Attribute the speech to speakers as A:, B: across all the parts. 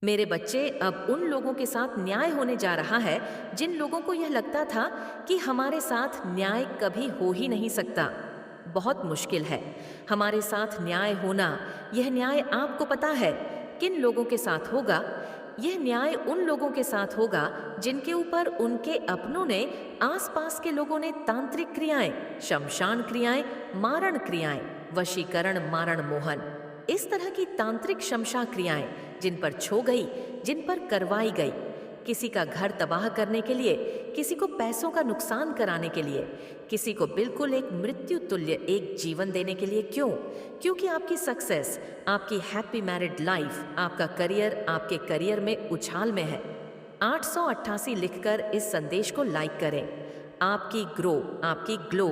A: मेरे बच्चे, अब उन लोगों के साथ न्याय होने जा रहा है जिन लोगों को यह लगता था कि हमारे साथ न्याय कभी हो ही नहीं सकता। बहुत मुश्किल है हमारे साथ न्याय होना। यह न्याय आपको पता है किन लोगों के साथ होगा? यह न्याय उन लोगों के साथ होगा जिनके ऊपर उनके अपनों ने, आसपास के लोगों ने तांत्रिक क्रियाएं, शमशान क्रियाएं, मारण क्रियाएं, वशीकरण, मारण, मोहन, इस तरह की तांत्रिक शमशा क्रियाएं जिन पर छो गई, जिन पर करवाई गई। किसी का घर तबाह करने के लिए, किसी को पैसों का नुकसान कराने के लिए, किसी को बिल्कुल एक मृत्यु तुल्य एक जीवन देने के लिए। क्यों? क्योंकि आपकी सक्सेस, आपकी हैप्पी मैरिड लाइफ, आपका करियर आपके करियर में उछाल में है। 888 लिखकर इस संदेश को लाइक करें। आपकी ग्रो, आपकी ग्लो,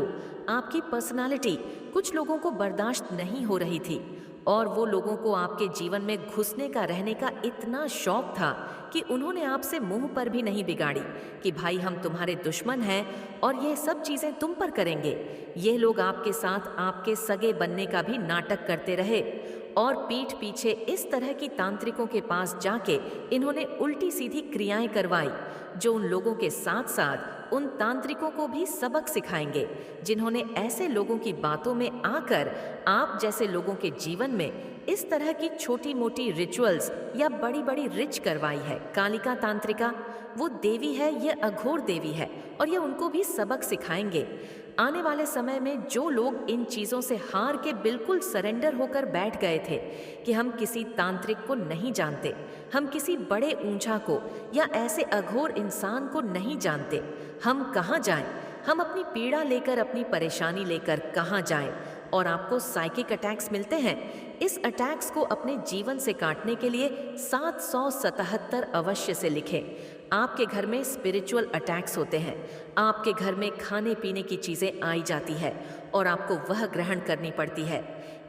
A: आपकी पर्सनालिटी कुछ लोगों को बर्दाश्त नहीं हो रही थी, और वो लोगों को आपके जीवन में घुसने का, रहने का इतना शौक था कि उन्होंने आपसे मुंह पर भी नहीं बिगाड़ी कि भाई हम तुम्हारे दुश्मन हैं और ये सब चीजें तुम पर करेंगे। ये लोग आपके साथ आपके सगे बनने का भी नाटक करते रहे, और पीठ पीछे इस तरह की तांत्रिकों के पास जाके इन्होंने उल्टी सीधी क्रियाएं करवाई, जो उन लोगों के साथ साथ उन तांत्रिकों को भी सबक सिखाएंगे, जिन्होंने ऐसे लोगों की बातों में आकर आप जैसे लोगों के जीवन में इस तरह की छोटी मोटी रिचुअल्स या बड़ी बड़ी रिच करवाई है। कालिका तांत्रिका वो देवी है, ये अघोर देवी है, और ये उनको भी सबक सिखाएंगे। आने वाले समय में जो लोग इन चीज़ों से हार के बिल्कुल सरेंडर होकर बैठ गए थे कि हम किसी तांत्रिक को नहीं जानते, हम किसी बड़े ऊंचा को या ऐसे अघोर इंसान को नहीं जानते, हम कहाँ जाएं, हम अपनी पीड़ा लेकर, अपनी परेशानी लेकर कहाँ जाएं, और आपको साइकिक अटैक्स मिलते हैं। इस अटैक्स को अपने जीवन से काटने के लिए 777 अवश्य से लिखें। आपके घर में स्पिरिचुअल अटैक्स होते हैं, आपके घर में खाने पीने की चीज़ें आई जाती है और आपको वह ग्रहण करनी पड़ती है।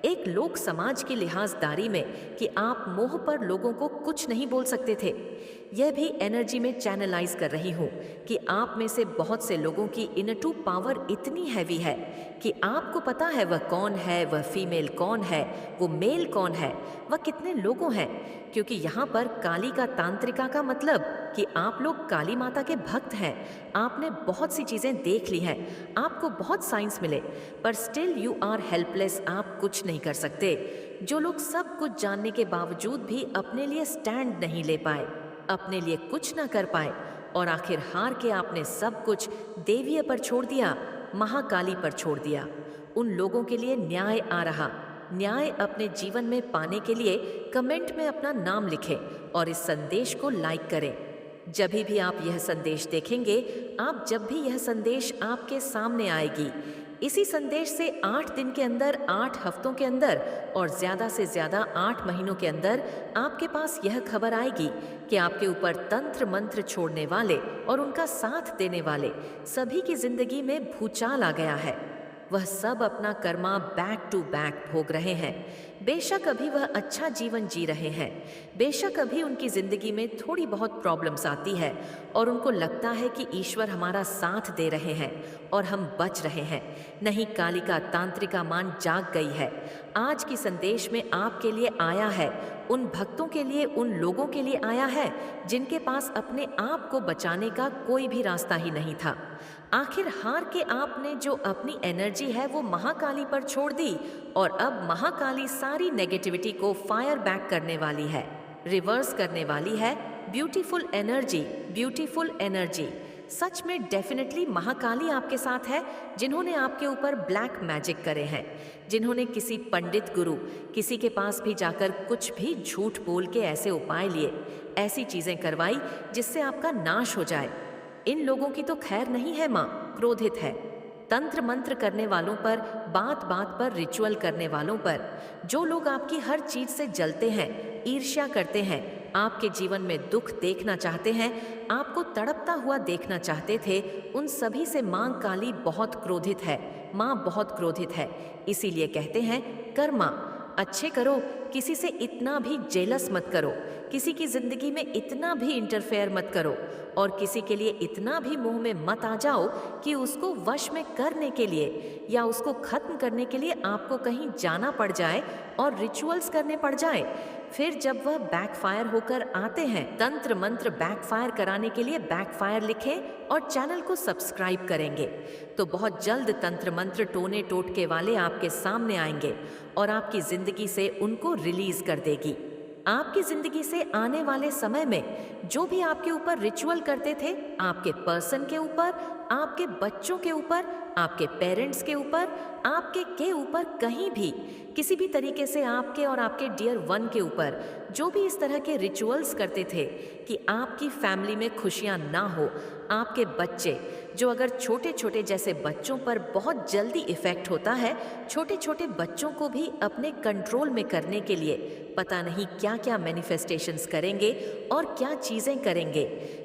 A: एक लोक समाज की लिहाजदारी में कि आप मोह पर लोगों को कुछ नहीं बोल सकते थे। यह भी एनर्जी में चैनलाइज कर रही हूँ कि आप में से बहुत से लोगों की इनर टू पावर इतनी हैवी है कि आपको पता है वह कौन है, वह फीमेल कौन है, वो मेल कौन है, वह कितने लोगों हैं। क्योंकि यहाँ पर काली का तांत्रिका का मतलब कि आप लोग काली माता के भक्त हैं। आपने बहुत सी चीज़ें देख ली हैं, आपको बहुत साइंस मिले, पर स्टिल यू आर हेल्पलेस, आप कुछ नहीं कर सकते। जो लोग सब कुछ जानने के बावजूद भी अपने लिए स्टैंड नहीं ले पाए, अपने लिए कुछ ना कर पाए, और आखिर हार के आपने सब कुछ देवीय पर छोड़ दिया, महाकाली पर छोड़ दिया। उन लोगों के लिए न्याय आ रहा। न्याय अपने जीवन में पाने के लिए कमेंट में अपना नाम लिखें और इस संदेश को लाइक करें। जब भी आप यह संदेश देखेंगे, आप जब भी यह संदेश आपके सामने आएगी, इसी संदेश से 8 दिन के अंदर, 8 हफ्तों के अंदर और ज़्यादा से ज़्यादा 8 महीनों के अंदर आपके पास यह खबर आएगी कि आपके ऊपर तंत्र मंत्र छोड़ने वाले और उनका साथ देने वाले सभी की जिंदगी में भूचाल आ गया है। वह सब अपना कर्मा बैक टू बैक भोग रहे हैं। बेशक अभी वह अच्छा जीवन जी रहे हैं, बेशक अभी उनकी जिंदगी में थोड़ी बहुत प्रॉब्लम्स आती है और उनको लगता है कि ईश्वर हमारा साथ दे रहे हैं और हम बच रहे हैं। नहीं, कालिका तांत्रिका मान जाग गई है। आज की संदेश में आपके लिए आया है, उन भक्तों के लिए, उन लोगों के लिए आया है जिनके पास अपने आप को बचाने का कोई भी रास्ता ही नहीं था। आखिर हार के आपने जो अपनी एनर्जी है वो महाकाली पर छोड़ दी, और अब महाकाली सारी नेगेटिविटी को फायर बैक करने वाली है, रिवर्स करने वाली है। Beautiful energy, beautiful energy. सच में डेफिनेटली महाकाली आपके साथ है, जिन्होंने आपके ऊपर ब्लैक मैजिक करे हैं, जिन्होंने किसी पंडित गुरु, किसी के पास भी जाकर कुछ भी झूठ बोल के ऐसे उपाय लिए, ऐसी चीजें करवाई जिससे आपका नाश हो जाए। इन लोगों की तो खैर नहीं है, माँ क्रोधित है। तंत्र मंत्र करने वालों पर, बात बात पर रिचुअल करने वालों पर, जो लोग आपकी हर चीज से जलते हैं, ईर्ष्या करते हैं, आपके जीवन में दुख देखना चाहते हैं, आपको तड़पता हुआ देखना चाहते थे, उन सभी से मां काली बहुत क्रोधित है। मां बहुत क्रोधित है। इसीलिए कहते हैं कर्मा अच्छे करो, किसी से इतना भी जेलस मत करो किसी की जिंदगी में इतना भी इंटरफेयर मत करो और किसी के लिए इतना भी मुंह में मत आ जाओ कि उसको वश में करने के लिए या उसको खत्म करने के लिए आपको कहीं जाना पड़ जाए और रिचुअल्स करने पड़ जाए। फिर जब वह बैकफायर होकर आते हैं, तंत्र मंत्र बैकफायर कराने के लिए बैकफायर लिखें और चैनल को सब्सक्राइब करेंगे तो बहुत जल्द तंत्र मंत्र टोने टोटके वाले आपके सामने आएंगे और आपकी जिंदगी से उनको रिलीज कर देगी। आपकी जिंदगी से आने वाले समय में जो भी आपके ऊपर रिचुअल करते थे, आपके पर्सन के ऊपर, आपके बच्चों के ऊपर, आपके पेरेंट्स के ऊपर, आपके ऊपर, कहीं भी किसी भी तरीके से आपके और आपके डियर वन के ऊपर जो भी इस तरह के रिचुअल्स करते थे कि आपकी फैमिली में खुशियां ना हो, आपके बच्चे जो अगर छोटे छोटे जैसे बच्चों पर बहुत जल्दी इफेक्ट होता है, छोटे छोटे बच्चों को भी अपने कंट्रोल में करने के लिए पता नहीं क्या क्या मैनिफेस्टेशंस करेंगे और क्या चीज़ें करेंगे,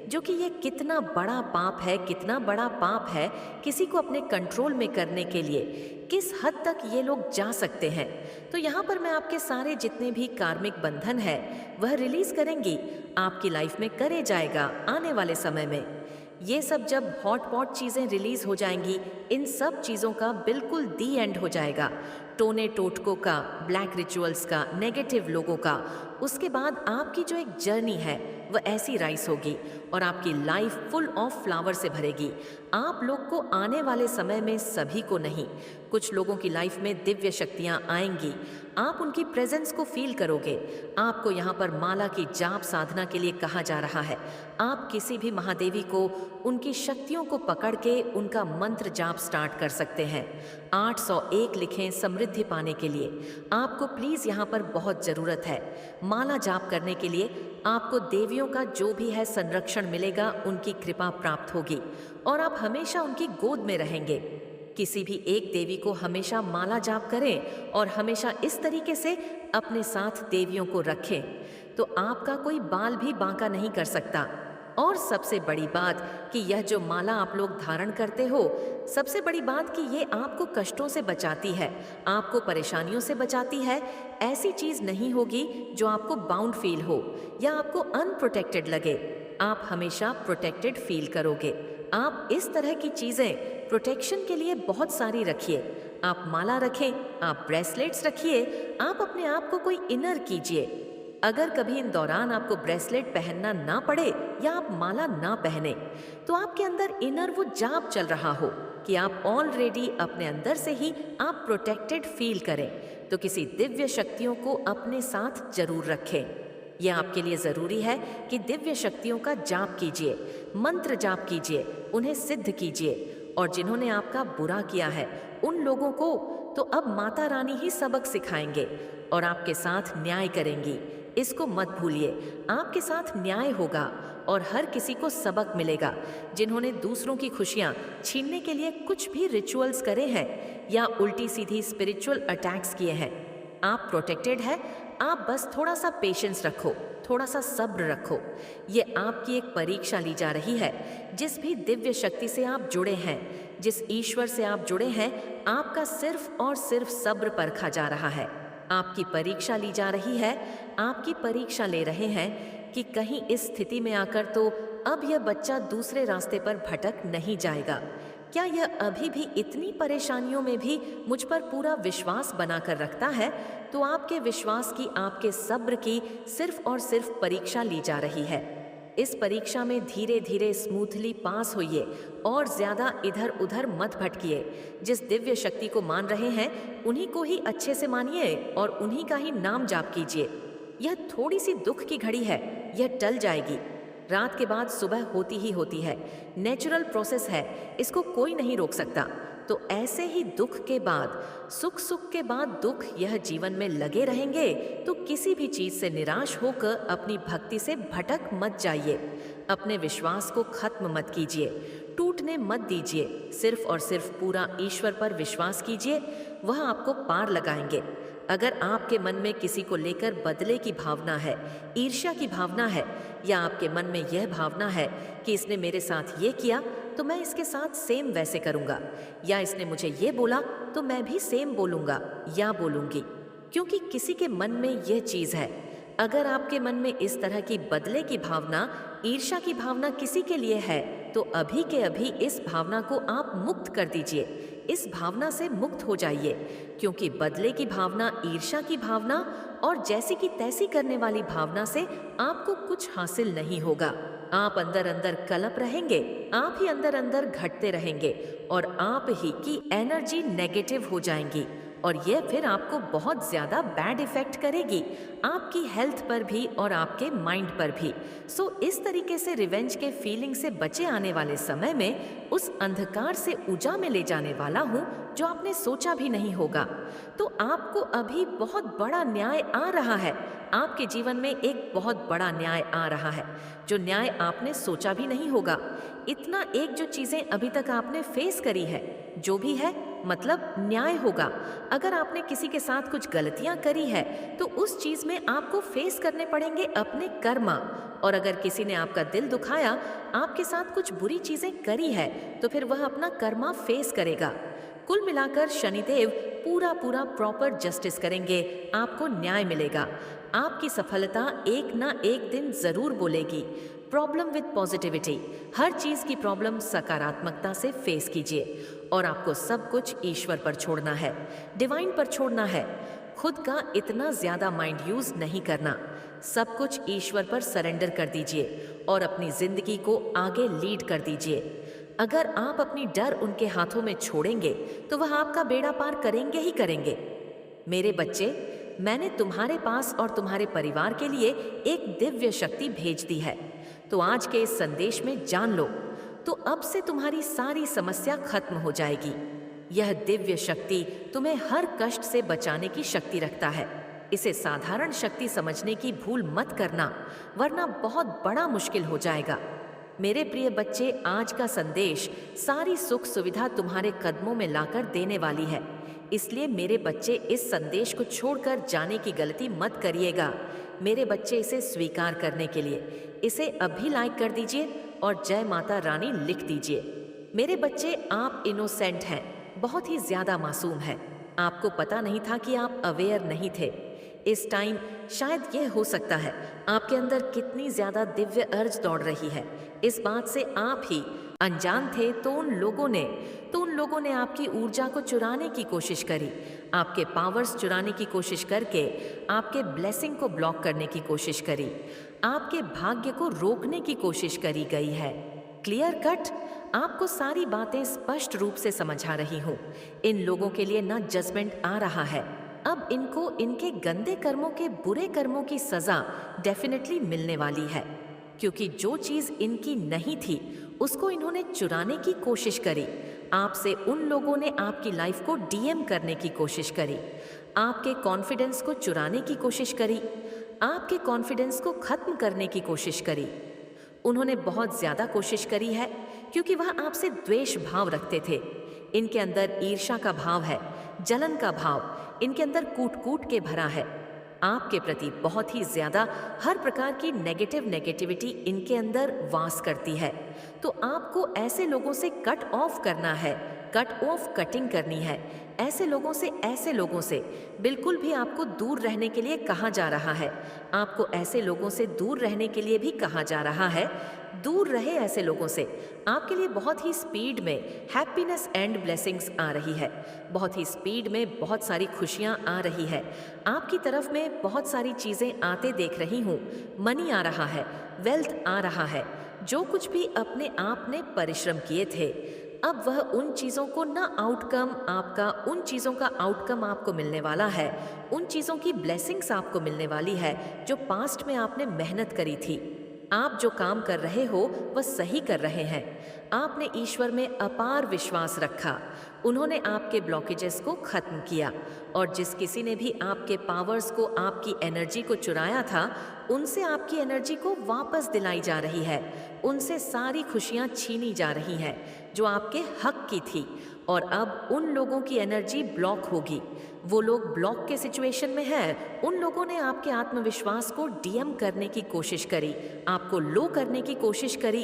A: जो कि ये कितना बड़ा पाप है, कितना बड़ा पाप है किसी को अपने कंट्रोल में करने के लिए, किस हद तक ये लोग जा सकते हैं। तो यहाँ पर मैं आपके सारे जितने भी कार्मिक बंधन है वह रिलीज करेंगी, आपकी लाइफ में करे जाएगा आने वाले समय में। ये सब जब हॉट पॉट चीज़ें रिलीज हो जाएंगी, इन सब चीज़ों का बिल्कुल दी एंड हो जाएगा, टोने टोटकों का, ब्लैक रिचुअल्स का, नेगेटिव लोगों का। उसके बाद आपकी जो एक जर्नी है वह ऐसी राइस होगी और आपकी लाइफ फुल ऑफ फ्लावर से भरेगी। आप लोग को आने वाले समय में, सभी को नहीं, कुछ लोगों की लाइफ में दिव्य शक्तियाँ आएंगी, आप उनकी प्रेजेंस को फील करोगे। आपको यहाँ पर माला की जाप साधना के लिए कहा जा रहा है। आप किसी भी महादेवी को, उनकी शक्तियों को पकड़ के उनका मंत्र जाप स्टार्ट कर सकते हैं। 801 लिखें समृद्धि पाने के लिए। आपको प्लीज़ यहाँ पर बहुत ज़रूरत है। माला जाप करने के लिए आपको देवियों का जो भी है संरक्षण मिलेगा, उनकी कृपा प्राप्त होगी और आप हमेशा उनकी गोद में रहेंगे। किसी भी एक देवी को हमेशा माला जाप करें और हमेशा इस तरीके से अपने साथ देवियों को रखें तो आपका कोई बाल भी बांका नहीं कर सकता। और सबसे बड़ी बात कि यह जो माला आप लोग धारण करते हो, सबसे बड़ी बात कि ये आपको कष्टों से बचाती है, आपको परेशानियों से बचाती है। ऐसी चीज़ नहीं होगी जो आपको बाउंड फील हो या आपको अनप्रोटेक्टेड लगे। आप हमेशा प्रोटेक्टेड फील करोगे। आप इस तरह की चीज़ें प्रोटेक्शन के लिए बहुत सारी रखिए। आप माला रखें, आप ब्रेसलेट्स रखिए, आप अपने आप को कोई इनर कीजिए। अगर कभी इन दौरान आपको ब्रेसलेट पहनना ना पड़े या आप माला ना पहने तो आपके अंदर इनर वो जाप चल रहा हो कि आप ऑलरेडी अपने अंदर से ही आप प्रोटेक्टेड फील करें, तो किसी दिव्य शक्तियों को अपने साथ जरूर रखें। यह आपके लिए ज़रूरी है कि दिव्य शक्तियों का जाप कीजिए, मंत्र जाप कीजिए, उन्हें सिद्ध कीजिए। और जिन्होंने आपका बुरा किया है उन लोगों को तो अब माता रानी ही सबक सिखाएंगे और आपके साथ न्याय करेंगी। इसको मत भूलिए, आपके साथ न्याय होगा और हर किसी को सबक मिलेगा। जिन्होंने दूसरों की खुशियाँ छीनने के लिए कुछ भी रिचुअल्स करे हैं या उल्टी सीधी स्पिरिचुअल अटैक्स किए हैं, आप प्रोटेक्टेड है। आप बस थोड़ा सा पेशेंस रखो, थोड़ा सा सब्र रखो। ये आपकी एक परीक्षा ली जा रही है। जिस भी दिव्य शक्ति से आप जुड़े हैं, जिस ईश्वर से आप जुड़े हैं, आपका सिर्फ और सिर्फ सब्र परखा जा रहा है। आपकी परीक्षा ली जा रही है, आपकी परीक्षा ले रहे हैं कि कहीं इस स्थिति में आकर तो अब यह बच्चा दूसरे रास्ते पर भटक नहीं जाएगा। क्या यह अभी भी इतनी परेशानियों में भी मुझ पर पूरा विश्वास बनाकर रखता है? तो आपके विश्वास की, आपके सब्र की सिर्फ और सिर्फ परीक्षा ली जा रही है। इस परीक्षा में धीरे धीरे स्मूथली पास होइए और ज्यादा इधर उधर मत भटकिए। जिस दिव्य शक्ति को मान रहे हैं उन्हीं को ही अच्छे से मानिए और उन्हीं का ही नाम जाप कीजिए। यह थोड़ी सी दुख की घड़ी है, यह टल जाएगी। रात के बाद सुबह होती ही होती है, नेचुरल प्रोसेस है, इसको कोई नहीं रोक सकता। तो ऐसे ही दुख के बाद सुख, सुख के बाद दुख, यह जीवन में लगे रहेंगे तो किसी भी चीज से निराश होकर अपनी भक्ति से भटक मत जाइए। अपने विश्वास को खत्म मत कीजिए, टूटने मत दीजिए। सिर्फ और सिर्फ पूरा ईश्वर पर विश्वास कीजिए, वह आपको पार लगाएंगे। अगर आपके मन में किसी को लेकर बदले की भावना है, ईर्ष्या की भावना है, या आपके मन में यह भावना है कि इसने मेरे साथ ये किया तो मैं इसके साथ सेम वैसे करूँगा, या इसने मुझे ये बोला तो मैं भी सेम बोलूँगा या बोलूँगी, क्योंकि किसी के मन में यह चीज़ है, अगर आपके मन में इस तरह की बदले की भावना, ईर्ष्या की भावना किसी के लिए है, तो अभी के अभी इस भावना को आप मुक्त कर दीजिए। इस भावना से मुक्त हो जाइए, क्योंकि बदले की भावना, ईर्ष्या की भावना और जैसी की तैसी करने वाली भावना से आपको कुछ हासिल नहीं होगा। आप अंदर अंदर कलप रहेंगे, आप ही अंदर अंदर घटते रहेंगे और आप ही की एनर्जी नेगेटिव हो जाएंगी और यह फिर आपको बहुत ज्यादा बैड इफेक्ट करेगी, आपकी हेल्थ पर भी और आपके माइंड पर भी। सो इस तरीके से रिवेंज के फीलिंग से बचे आने वाले समय में उस अंधकार से ऊर्जा में ले जाने वाला हूँ जो आपने सोचा भी नहीं होगा। तो आपको अभी बहुत बड़ा न्याय आ रहा है, आपके जीवन में एक बहुत बड़ा न्याय आ रहा है, जो न्याय आपने सोचा भी नहीं होगा। इतना एक जो चीजें अभी तक आपने फेस करी है, जो भी है मतलब न्याय होगा। अगर आपने किसी के साथ कुछ गलतियां करी है तो उस चीज में आपको फेस करने पड़ेंगे अपने कर्मा, और अगर किसी ने आपका दिल दुखाया, आपके साथ कुछ बुरी चीजें करी है, तो फिर वह अपना कर्मा फेस करेगा। कुल मिलाकर शनिदेव पूरा पूरा प्रॉपर जस्टिस करेंगे, आपको न्याय मिलेगा। आपकी सफलता एक ना एक दिन जरूर बोलेगी। प्रॉब्लम विद पॉजिटिविटी, हर चीज की प्रॉब्लम सकारात्मकता से फेस कीजिए और आपको सब कुछ ईश्वर पर छोड़ना है, डिवाइन पर छोड़ना है। खुद का इतना ज्यादा माइंड यूज नहीं करना, सब कुछ ईश्वर पर सरेंडर कर दीजिए और अपनी जिंदगी को आगे लीड कर दीजिए। अगर आप अपनी डर उनके हाथों में छोड़ेंगे तो वह आपका बेड़ा पार करेंगे ही करेंगे। मेरे बच्चे, मैंने तुम्हारे पास और तुम्हारे परिवार के लिए एक दिव्य शक्ति भेज दी है, तो आज के इस संदेश में जान लो, तो अब से तुम्हारी सारी समस्या खत्म हो जाएगी। यह दिव्य शक्ति तुम्हें हर कष्ट से बचाने की शक्ति रखता है। इसे साधारण शक्ति समझने की भूल मत करना, वरना बहुत बड़ा मुश्किल हो जाएगा। मेरे प्रिय बच्चे, आज का संदेश सारी सुख सुविधा तुम्हारे कदमों में लाकर देने वाली है, इसलिए मेरे बच्चे इस संदेश को छोड़कर जाने की गलती मत करिएगा। मेरे बच्चे, इसे स्वीकार करने के लिए इसे अभी लाइक कर दीजिए और जय माता रानी लिख दीजिए। मेरे बच्चे, आप इनोसेंट हैं, बहुत ही ज्यादा मासूम हैं। आपको पता नहीं था कि आप अवेयर नहीं थे। इस टाइम शायद यह हो सकता है आपके अंदर कितनी ज्यादा दिव्य अर्ज दौड़ रही है, इस बात से आप ही अनजान थे। तो उन लोगों ने आपकी ऊर्जा को चुराने की कोशिश करी, आपके पावर्स चुराने की कोशिश करके आपके ब्लेसिंग को ब्लॉक करने की कोशिश करी, आपके भाग्य को रोकने की कोशिश करी गई है। क्लियर कट, आपको सारी बातें स्पष्ट रूप से समझा रही हूँ। इन लोगों के लिए ना जजमेंट आ रहा है, अब इनको इनके गंदे कर्मों के बुरे कर्मों की सजा डेफिनेटली मिलने वाली है, क्योंकि जो चीज इनकी नहीं थी उसको इन्होंने चुराने की कोशिश करी। आपसे उन लोगों ने आपकी लाइफ को डीएम करने की कोशिश करी, आपके कॉन्फिडेंस को चुराने की कोशिश करी, आपके कॉन्फिडेंस को खत्म करने की कोशिश करी। उन्होंने बहुत ज्यादा कोशिश करी है, क्योंकि वह आपसे द्वेष भाव रखते थे। इनके अंदर ईर्ष्या का भाव है, जलन का भाव इनके अंदर कूट कूट के भरा है। आपके प्रति बहुत ही ज्यादा हर प्रकार की नेगेटिविटी इनके अंदर वास करती है। तो आपको ऐसे लोगों से कट ऑफ करना है, कट ऑफ कटिंग करनी है। ऐसे लोगों से बिल्कुल भी आपको दूर रहने के लिए कहा जा रहा है। आपको ऐसे लोगों से दूर रहने के लिए भी कहा जा रहा है। दूर रहे ऐसे लोगों से। आपके लिए बहुत ही स्पीड में हैप्पीनेस एंड ब्लेसिंग्स आ रही है, बहुत ही स्पीड में बहुत सारी खुशियां आ रही है। आपकी तरफ में बहुत सारी चीजें आते देख रही हूँ। मनी आ रहा है, वेल्थ आ रहा है। जो कुछ भी अपने आप ने परिश्रम किए थे, अब वह उन चीज़ों को उन चीज़ों का आउटकम आपको मिलने वाला है। उन चीज़ों की ब्लेसिंग्स आपको मिलने वाली है जो पास्ट में आपने मेहनत करी थी। आप जो काम कर रहे हो वह सही कर रहे हैं। आपने ईश्वर में अपार विश्वास रखा, उन्होंने आपके ब्लॉकेजेस को खत्म किया, और जिस किसी ने भी आपके पावर्स को, आपकी एनर्जी को चुराया था, उनसे आपकी एनर्जी को वापस दिलाई जा रही है। उनसे सारी खुशियां छीनी जा रही हैं जो आपके हक की थी, और अब उन लोगों की एनर्जी ब्लॉक होगी। वो लोग ब्लॉक के सिचुएशन में हैं। उन लोगों ने आपके आत्मविश्वास को डीएम करने की कोशिश करी, आपको लो करने की कोशिश करी।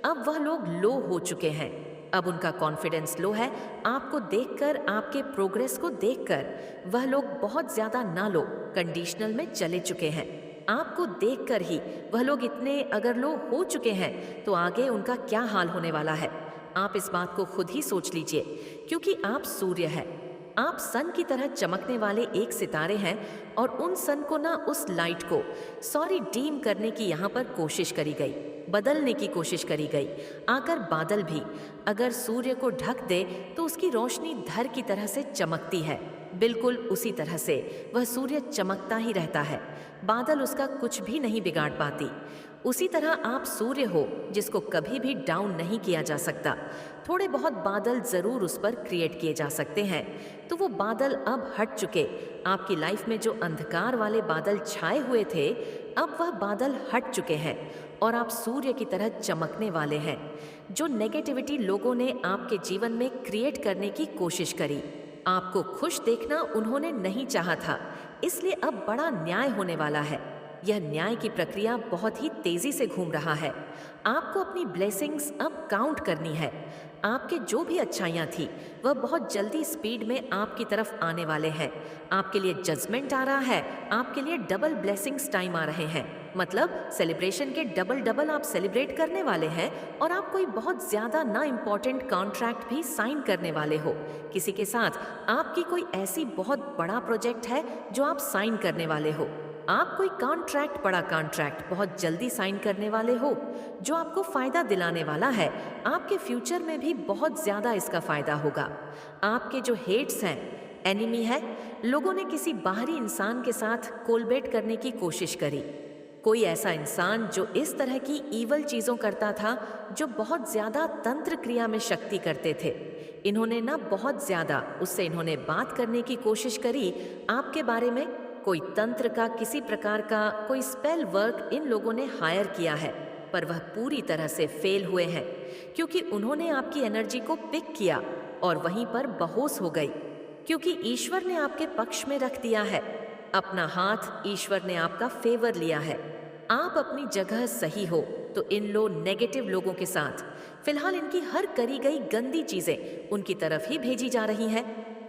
A: अब वह लोग लो हो चुके हैं, अब उनका कॉन्फिडेंस लो है। आपको देखकर, आपके प्रोग्रेस को देखकर वह लोग बहुत ज्यादा ना लो कंडीशनल में चले चुके हैं। आपको देखकर ही वह लोग इतने अगर लो हो चुके हैं तो आगे उनका क्या हाल होने वाला है। आप इस बात को खुद ही सोच लीजिए, क्योंकि आप सूर्य हैं। आप सन की तरह चमकने वाले एक सितारे हैं और उन सन को ना उस लाइट को डीम करने की यहाँ पर कोशिश करी गई, बदलने की कोशिश करी गई। आकर बादल भी अगर सूर्य को ढक दे तो उसकी रोशनी धर की तरह से चमकती है। बिल्कुल उसी तरह से वह सूर्य चमकता ही रहता है, बादल उसका कुछ भी नहीं बिगाड़ पाती। उसी तरह आप सूर्य हो जिसको कभी भी डाउन नहीं किया जा सकता। थोड़े बहुत बादल ज़रूर उस पर क्रिएट किए जा सकते हैं, तो वो बादल अब हट चुके। आपकी लाइफ में जो अंधकार वाले बादल छाए हुए थे, अब वह बादल हट चुके हैं और आप सूर्य की तरह चमकने वाले हैं। जो नेगेटिविटी लोगों ने आपके जीवन में क्रिएट करने की कोशिश करी, आपको खुश देखना उन्होंने नहीं चाहा था, इसलिए अब बड़ा न्याय होने वाला है। यह न्याय की प्रक्रिया बहुत ही तेजी से घूम रहा है। आपको अपनी ब्लेसिंग्स अब काउंट करनी है। आपके जो भी अच्छाइयाँ थी वह बहुत जल्दी स्पीड में आपकी तरफ आने वाले हैं। आपके लिए जजमेंट आ रहा है, आपके लिए डबल ब्लेसिंग्स टाइम आ रहे हैं। मतलब सेलिब्रेशन के डबल डबल आप सेलिब्रेट करने वाले हैं और आप कोई बहुत ज़्यादा ना इम्पॉर्टेंट कॉन्ट्रैक्ट भी साइन करने वाले हो। किसी के साथ आपकी कोई ऐसी बहुत बड़ा प्रोजेक्ट है जो आप साइन करने वाले हो। आप कोई कॉन्ट्रैक्ट, बड़ा कॉन्ट्रैक्ट बहुत जल्दी साइन करने वाले हो जो आपको फ़ायदा दिलाने वाला है। आपके फ्यूचर में भी बहुत ज़्यादा इसका फ़ायदा होगा। आपके जो हेट्स हैं, एनिमी है, लोगों ने किसी बाहरी इंसान के साथ कोलबेट करने की कोशिश करी। कोई ऐसा इंसान जो इस तरह की ईवल चीज़ों करता था, जो बहुत ज़्यादा तंत्र क्रिया में शक्ति करते थे। इन्होंने ना बहुत ज़्यादा उससे इन्होंने बात करने की कोशिश करी आपके बारे में। कोई तंत्र का, किसी प्रकार का कोई स्पेल वर्क इन लोगों ने हायर किया है, पर वह पूरी तरह से फेल हुए हैं, क्योंकि उन्होंने आपकी एनर्जी को पिक किया और वहीं पर बेहोश हो गई। क्योंकि ईश्वर ने आपके पक्ष में रख दिया है, अपना हाथ ईश्वर ने आपका फेवर लिया है। आप अपनी जगह सही हो, तो इन नेगेटिव लोगों के साथ फिलहाल इनकी हर करी गई गंदी चीजें उनकी तरफ ही भेजी जा रही हैं,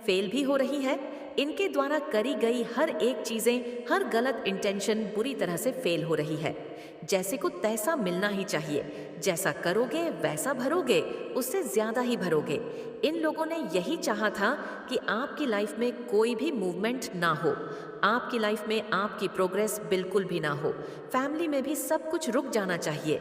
A: फेल भी हो रही है। इनके द्वारा करी गई हर एक चीजें, हर गलत इंटेंशन बुरी तरह से फेल हो रही है। जैसे को तैसा मिलना ही चाहिए, जैसा करोगे वैसा भरोगे, उससे ज्यादा ही भरोगे। इन लोगों ने यही चाहा था कि आपकी लाइफ में कोई भी मूवमेंट ना हो, आपकी लाइफ में आपकी प्रोग्रेस बिल्कुल भी ना हो। फैमिली में भी सब कुछ रुक जाना चाहिए।